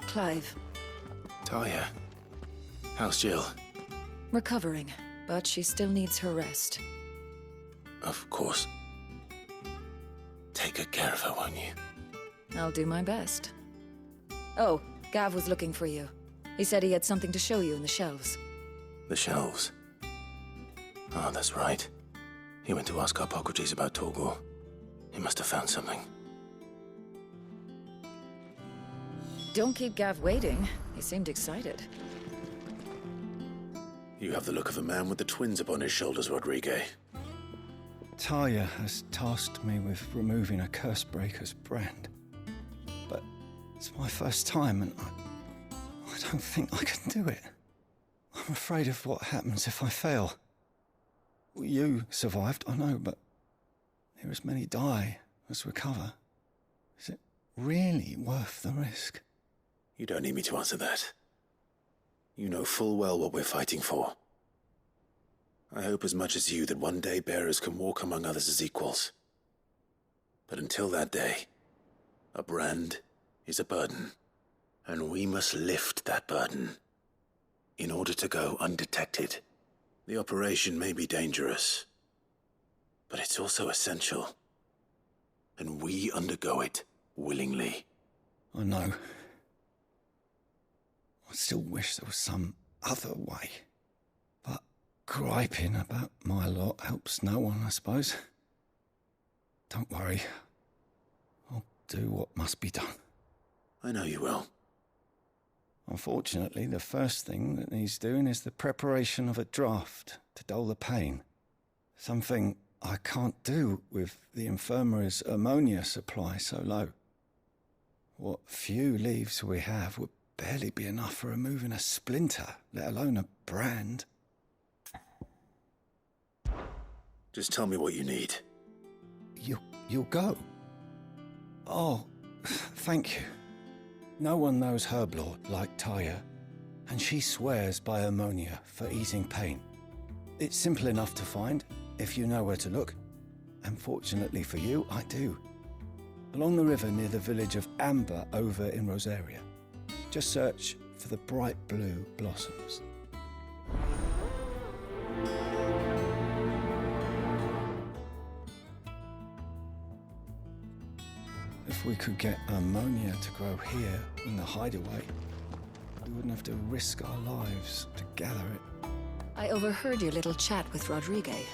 Clive. Talia. How's Jill? Recovering, but she still needs her rest. Of course. Take good care of her, won't you? I'll do my best. Oh, Gav was looking for you. He said he had something to show you in the shelves. The shelves? Oh, that's right. He went to ask Harpocrates about Torgal. He must have found something. Don't keep Gav waiting. He seemed excited. You have the look of a man with the twins upon his shoulders, Rodrigue. Talia has tasked me with removing a Cursebreaker's brand. But it's my first time and I don't think I can do it. I'm afraid of what happens if I fail. You survived, I know, but near as many die as recover. Is it really worth the risk? You don't need me to answer that. You know full well what we're fighting for. I hope as much as you that one day bearers can walk among others as equals. But until that day, a brand is a burden, and we must lift that burden in order to go undetected. The operation may be dangerous, but it's also essential, and we undergo it willingly. I know. I still wish there was some other way. But griping about my lot helps no one, I suppose. Don't worry. I'll do what must be done. I know you will. Unfortunately, the first thing that needs doing is the preparation of a draft to dull the pain. Something I can't do with the infirmary's ammonia supply so low. What few leaves we have would barely be enough for removing a splinter, let alone a brand. Just tell me what you need. You'll go? Oh, thank you. No one knows Herblord like Talia, and she swears by ammonia for easing pain. It's simple enough to find, if you know where to look. And fortunately for you, I do. Along the river near the village of Amber over in Rosaria. Just search for the bright blue blossoms. If we could get ammonia to grow here in the hideaway, we wouldn't have to risk our lives to gather it. I overheard your little chat with Rodrigue.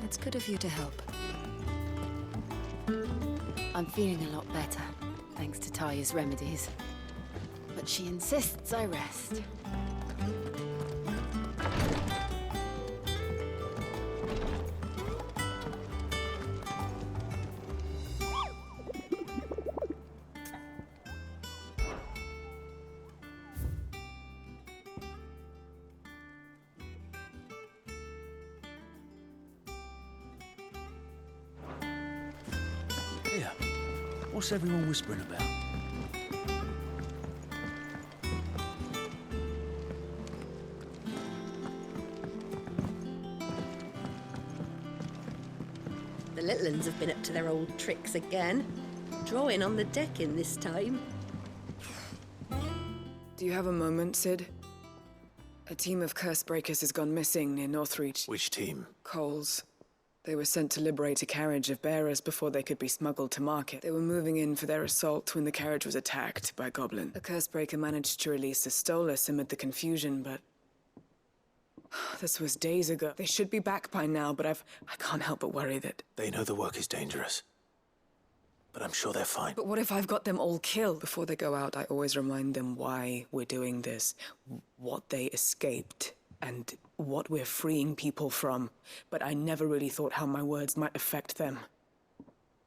It's good of you to help. I'm feeling a lot better, thanks to Talia's remedies. But she insists I rest. Here, what's everyone whispering about? The little uns have been up to their old tricks again. Drawing on the decking this time. Do you have a moment, Sid? A team of Cursebreakers has gone missing near Northreach. Which team? Coles. They were sent to liberate a carriage of bearers before they could be smuggled to market. They were moving in for their assault when the carriage was attacked by Goblin. A Cursebreaker managed to release a Stolus amid the confusion, but... this was days ago. They should be back by now, but I can't help but worry that... They know the work is dangerous, but I'm sure they're fine. But what if I've got them all killed? Before they go out, I always remind them why we're doing this, what they escaped, and what we're freeing people from. But I never really thought how my words might affect them.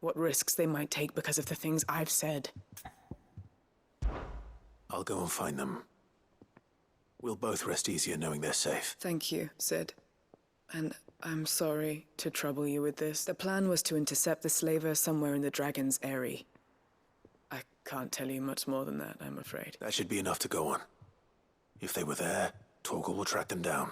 What risks they might take because of the things I've said. I'll go and find them. We'll both rest easier knowing they're safe. Thank you, Sid. And I'm sorry to trouble you with this. The plan was to intercept the slaver somewhere in the Dragon's Eyrie. I can't tell you much more than that, I'm afraid. That should be enough to go on. If they were there, Torgal will track them down.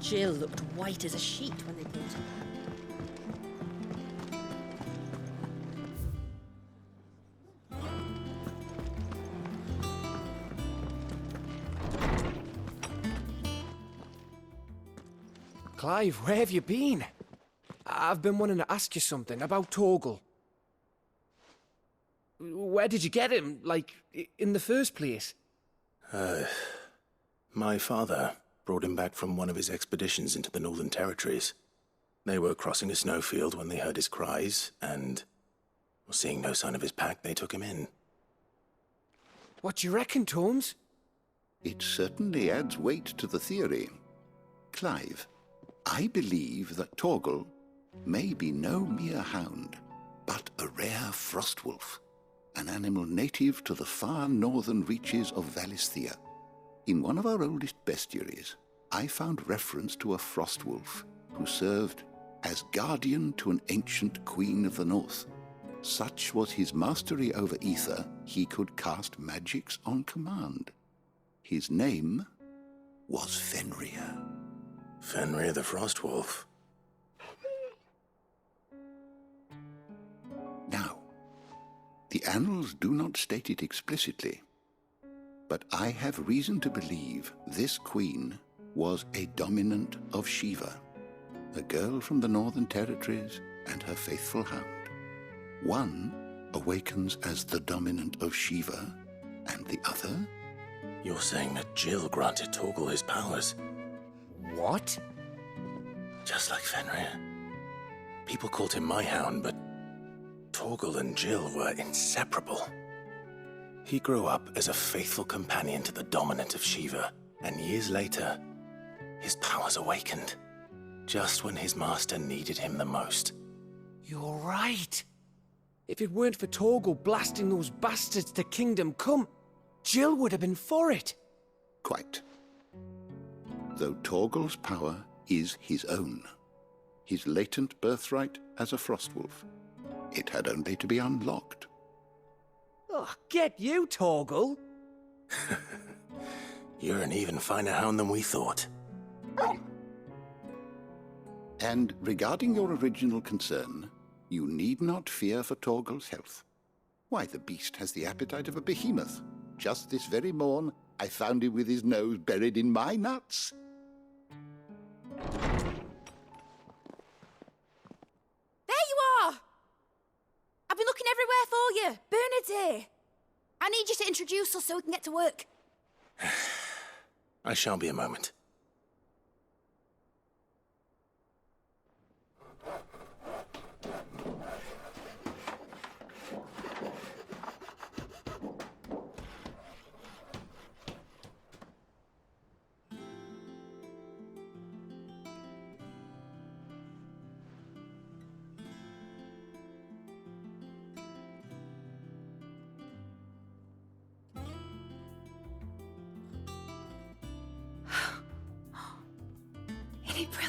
Jill looked white as a sheet when they brought her. Clive, where have you been? I've been wanting to ask you something about Torgal. Where did you get him, like, in the first place? My father brought him back from one of his expeditions into the Northern Territories. They were crossing a snowfield when they heard his cries, and, seeing no sign of his pack, they took him in. What do you reckon, Tomes? It certainly adds weight to the theory. Clive, I believe that Torgal may be no mere hound, but a rare frostwolf, an animal native to the far northern reaches of Valisthea. In one of our oldest bestiaries, I found reference to a frostwolf who served as guardian to an ancient queen of the north. Such was his mastery over ether, he could cast magics on command. His name was Fenrir. Fenrir the Frostwolf. Now, the annals do not state it explicitly, but I have reason to believe this queen was a dominant of Shiva, a girl from the Northern Territories and her faithful hound. One awakens as the dominant of Shiva, and the other? You're saying that Jill granted Torgal his powers? What? Just like Fenrir. People called him my hound, but Torgal and Jill were inseparable. He grew up as a faithful companion to the dominant of Shiva, and years later, his powers awakened, just when his master needed him the most. You're right. If it weren't for Torgal blasting those bastards to Kingdom Come, Jill would have been for it. Quite. Though Torgal's power is his own, his latent birthright as a frostwolf, it had only to be unlocked. Oh, get you, Torgal! You're an even finer hound than we thought. And regarding your original concern, you need not fear for Torgal's health. Why, the beast has the appetite of a behemoth. Just this very morn, I found him with his nose buried in my nuts. There you are! I've been looking everywhere for you. Bernard's here. I need you to introduce us so we can get to work. I shall be a moment.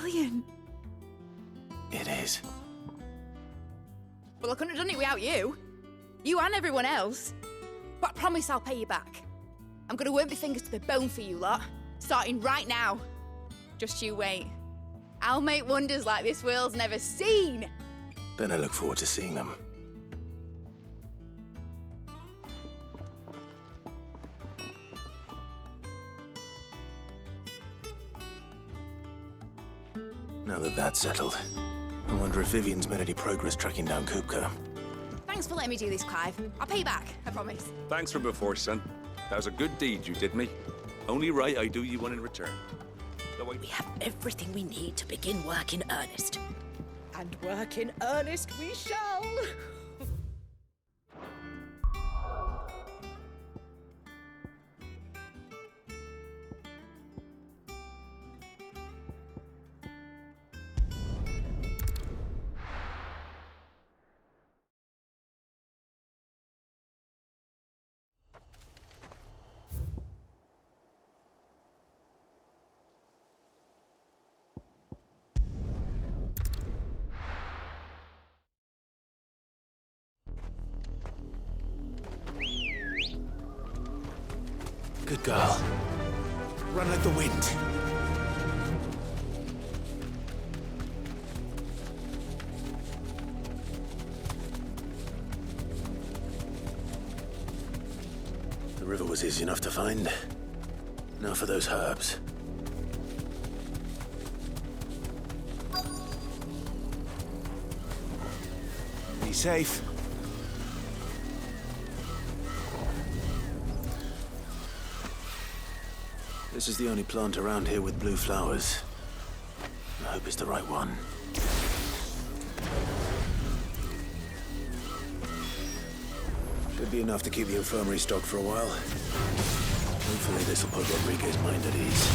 Brilliant. It is. Well, I couldn't have done it without you. You and everyone else. But I promise I'll pay you back. I'm gonna work my fingers to the bone for you lot, starting right now. Just you wait. I'll make wonders like this world's never seen. Then I look forward to seeing them. Now that that's settled, I wonder if Vivian's made any progress tracking down Kupka. Thanks for letting me do this, Clive. I'll pay you back, I promise. Thanks from before, son. That was a good deed you did me. Only right I do you one in return. We have everything we need to begin work in earnest. And work in earnest we shall. Good girl. Run like the wind. river was easy enough to find. Now for those herbs. Be safe. This is the only plant around here with blue flowers. I hope it's the right one. Should be enough to keep the infirmary stocked for a while. Hopefully this will put Rodriguez's mind at ease.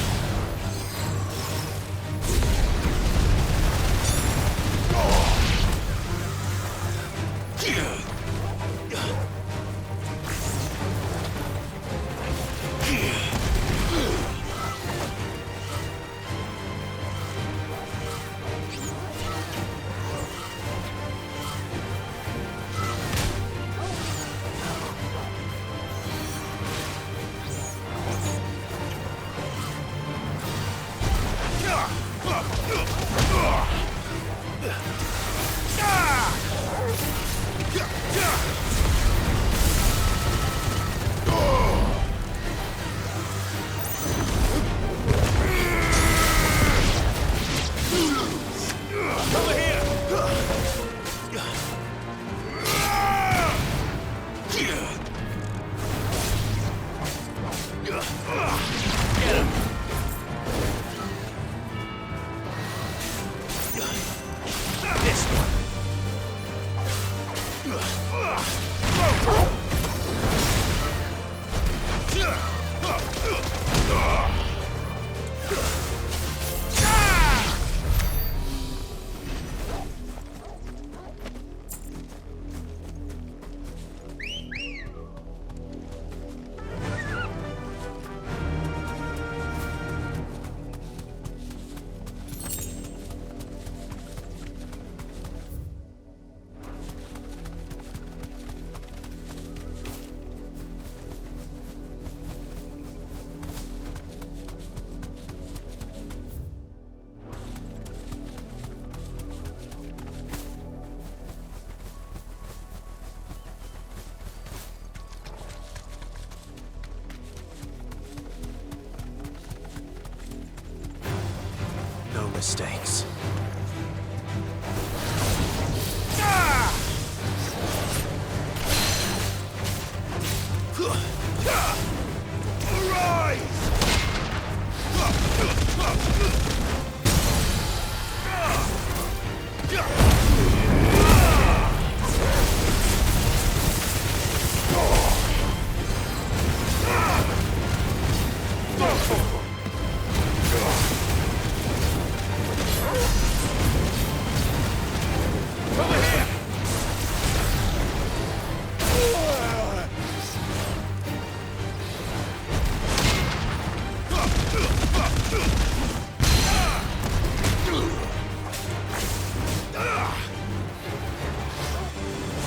No mistakes.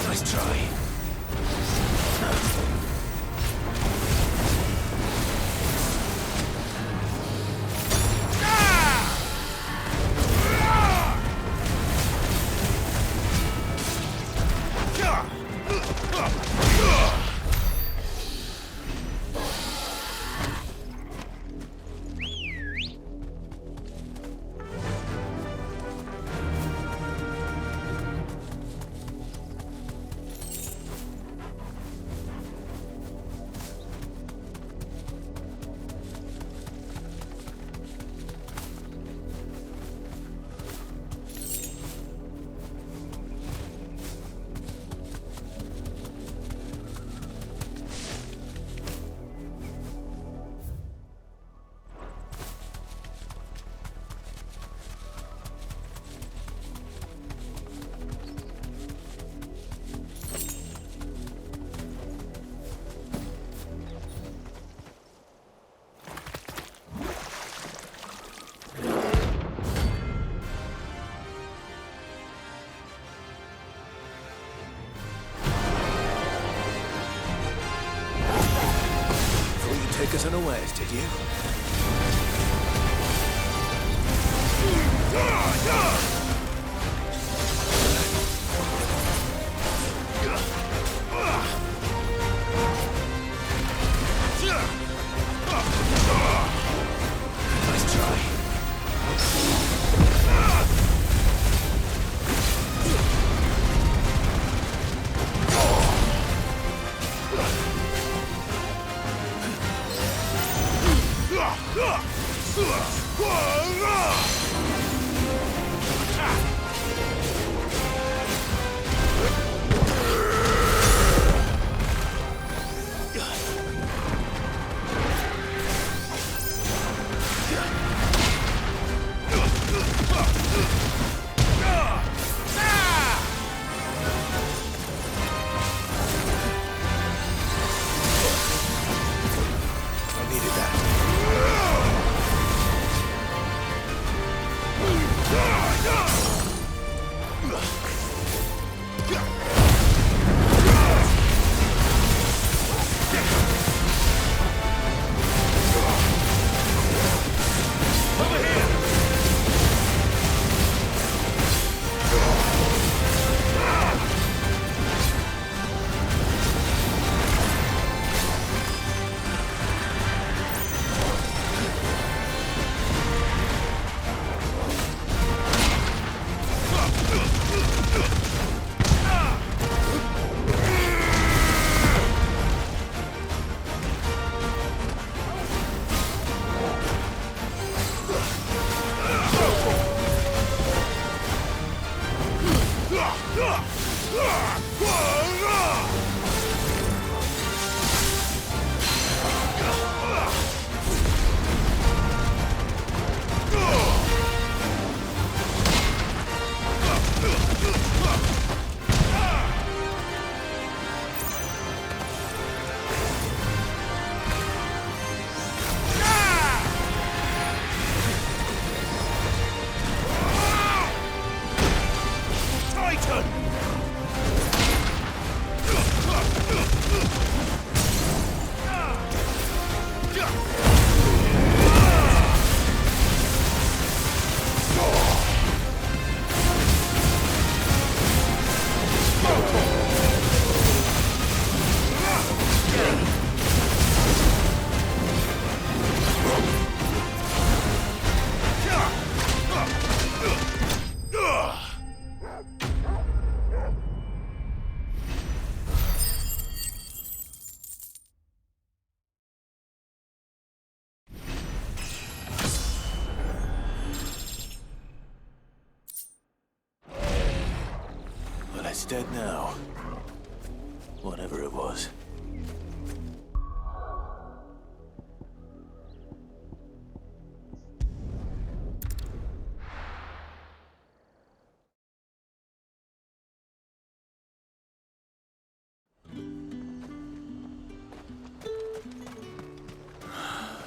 Nice try. Take us unawares, did you? It's dead now. Whatever it was.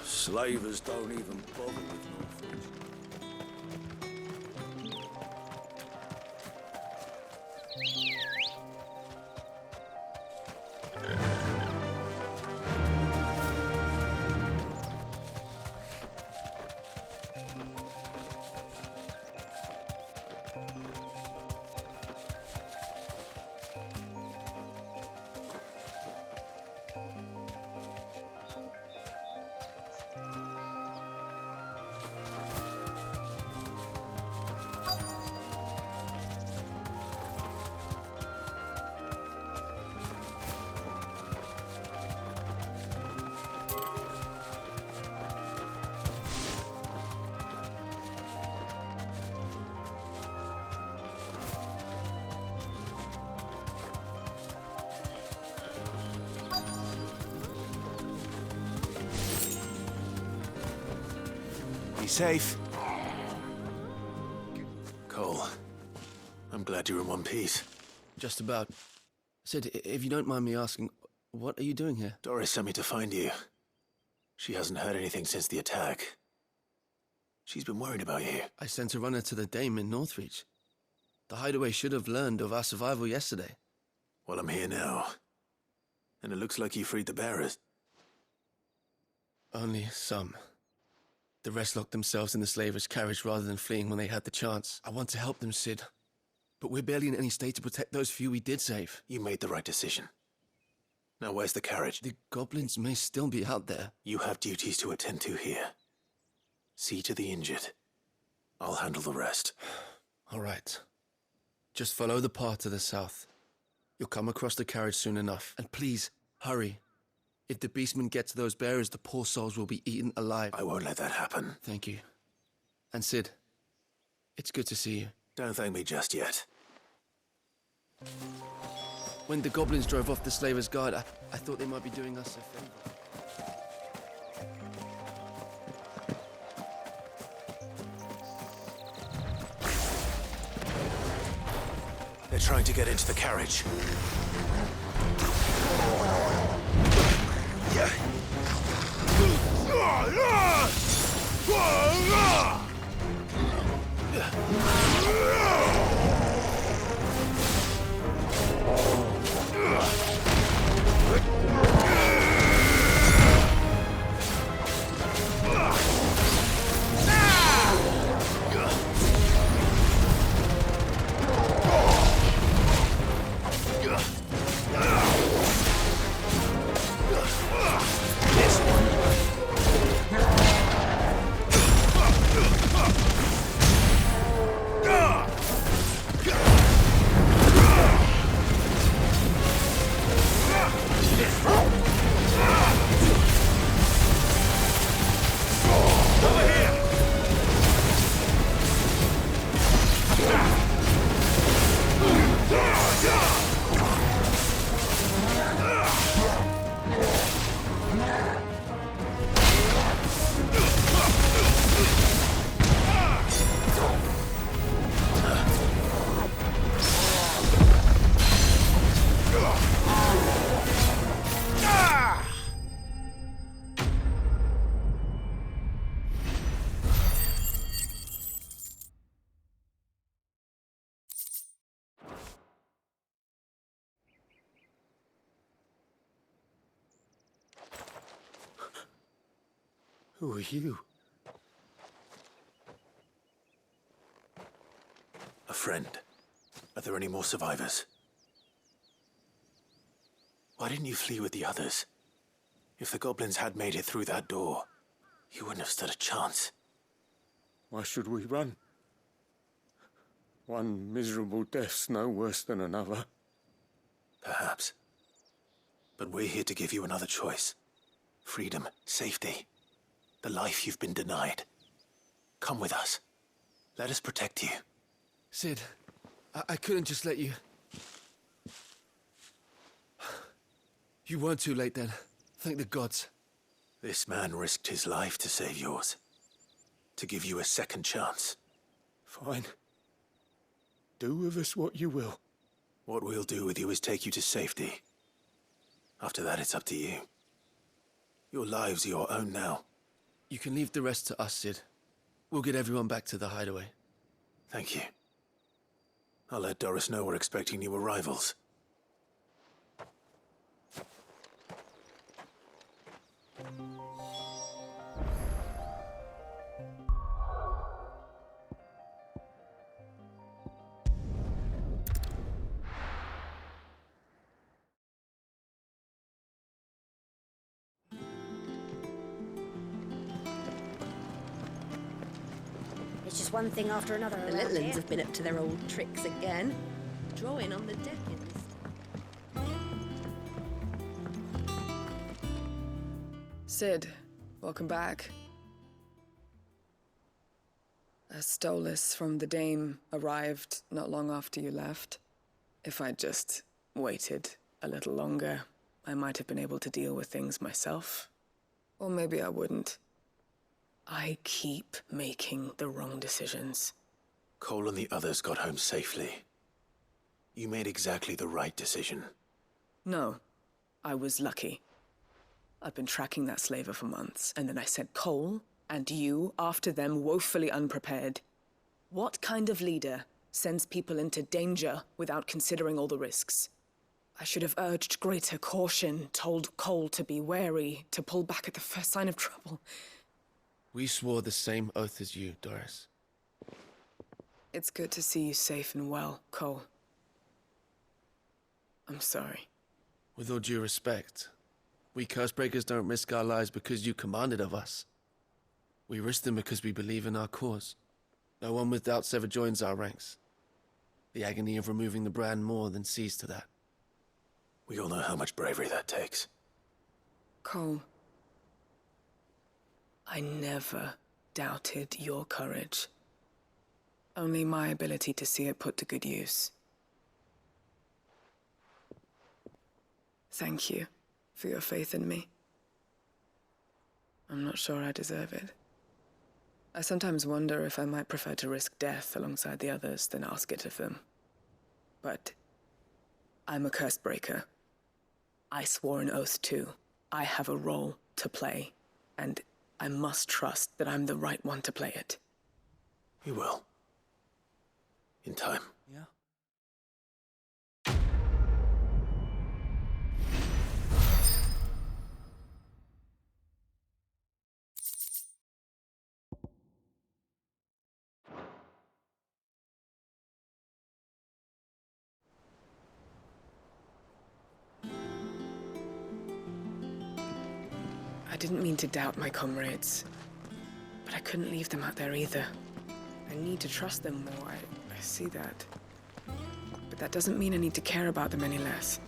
Slavers don't even bother with Northridge. Safe. Cole, I'm glad you're in one piece. Just about. Sid, if you don't mind me asking, what are you doing here? Doris sent me to find you. She hasn't heard anything since the attack. She's been worried about you. I sent a runner to the Dame in Northreach. The hideaway should have learned of our survival yesterday. Well, I'm here now. And it looks like you freed the bearers. Only some. The rest locked themselves in the slaver's carriage rather than fleeing when they had the chance. I want to help them, Sid. But we're barely in any state to protect those few we did save. You made the right decision. Now where's the carriage? The goblins may still be out there. You have duties to attend to here. See to the injured. I'll handle the rest. All right. Just follow the path to the south. You'll come across the carriage soon enough. And please, hurry. If the beastmen get to those bearers, the poor souls will be eaten alive. I won't let that happen. Thank you. And Sid, it's good to see you. Don't thank me just yet. When the goblins drove off the Slaver's Guard, I thought they might be doing us a favor. They're trying to get into the carriage. Who are you? A friend. Are there any more survivors? Why didn't you flee with the others? If the goblins had made it through that door, you wouldn't have stood a chance. Why should we run? One miserable death's no worse than another. Perhaps. But we're here to give you another choice. Freedom, safety, the life you've been denied. Come with us. Let us protect you. Sid, I couldn't just let you... You weren't too late then. Thank the gods. This man risked his life to save yours. To give you a second chance. Fine. Do with us what you will. What we'll do with you is take you to safety. After that, it's up to you. Your lives are your own now. You can leave the rest to us, Sid. We'll get everyone back to the hideaway. Thank you. I'll let Doris know we're expecting new arrivals. It's just one thing after another. The around Litlands here. have been up to their old tricks again. Drawing on the deck in this. Sid, welcome back. A Stolas from the Dame arrived not long after you left. If I'd just waited a little longer, I might have been able to deal with things myself. Or maybe I wouldn't. I keep making the wrong decisions. Cole and the others got home safely. You made exactly the right decision. No, I was lucky. I've been tracking that slaver for months, and then I sent Cole and you after them woefully unprepared. What kind of leader sends people into danger without considering all the risks? I should have urged greater caution, told Cole to be wary, to pull back at the first sign of trouble. We swore the same oath as you, Doris. It's good to see you safe and well, Cole. I'm sorry. With all due respect, we Cursebreakers don't risk our lives because you commanded of us. We risk them because we believe in our cause. No one with doubts ever joins our ranks. The agony of removing the brand more than sees to that. We all know how much bravery that takes. Cole, I never doubted your courage. Only my ability to see it put to good use. Thank you for your faith in me. I'm not sure I deserve it. I sometimes wonder if I might prefer to risk death alongside the others than ask it of them. But I'm a curse breaker. I swore an oath too. I have a role to play, and I must trust that I'm the right one to play it. You will. In time. Yeah? I didn't mean to doubt my comrades, but I couldn't leave them out there either. I need to trust them more, I see that. But that doesn't mean I need to care about them any less.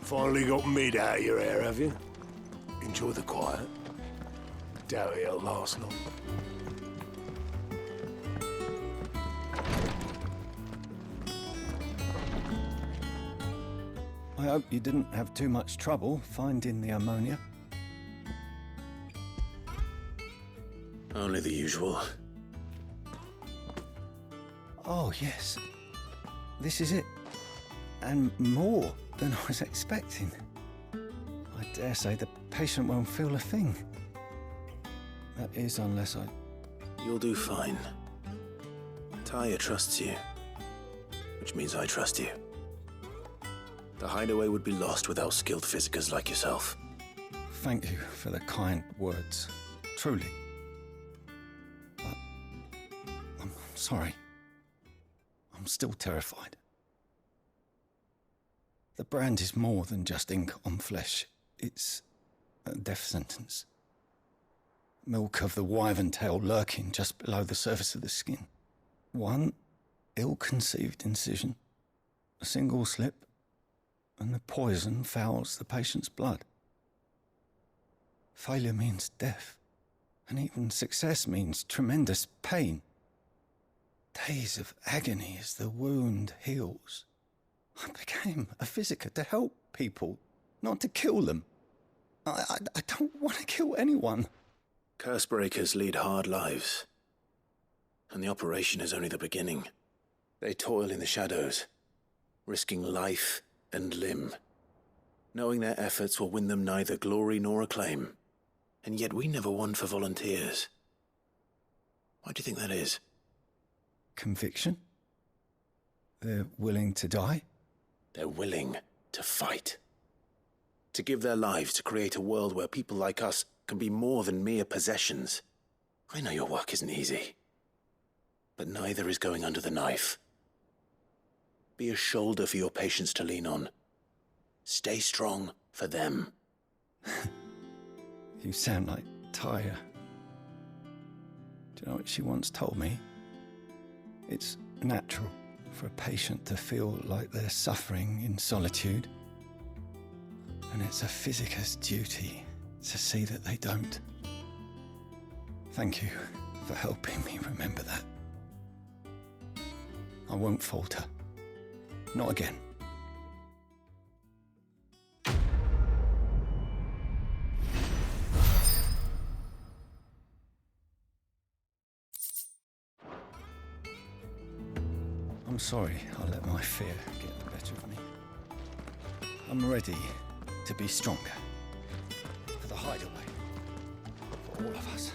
Finally got Mid out of your hair, have you? Enjoy the quiet. Doubt it'll last long. I hope you didn't have too much trouble finding the ammonia. Only the usual. Oh, yes. This is it. And more than I was expecting. I dare say the patient won't feel a thing. That is, unless I... You'll do fine. Taya trusts you, which means I trust you. The hideaway would be lost without skilled physicers like yourself. Thank you for the kind words. Truly. But I'm sorry. I'm still terrified. The brand is more than just ink on flesh. It's a death sentence. Milk of the wyvern tail lurking just below the surface of the skin. One ill-conceived incision, a single slip, and the poison fouls the patient's blood. Failure means death, and even success means tremendous pain. Days of agony as the wound heals. I became a physiker to help people, not to kill them. I don't want to kill anyone. Cursebreakers lead hard lives, and the operation is only the beginning. They toil in the shadows, risking life and limb, knowing their efforts will win them neither glory nor acclaim. And yet we never won for volunteers. Why do you think that is? Conviction? They're willing to die? They're willing to fight. To give their lives to create a world where people like us can be more than mere possessions. I know your work isn't easy, but neither is going under the knife. Be a shoulder for your patients to lean on. Stay strong for them. You sound like Taya. Do you know what she once told me? It's natural for a patient to feel like they're suffering in solitude. And it's a physiker's duty to see that they don't. Thank you for helping me remember that. I won't falter. Not again. I'm sorry I let my fear get the better of me. I'm ready to be stronger. For the hideaway. For all of us.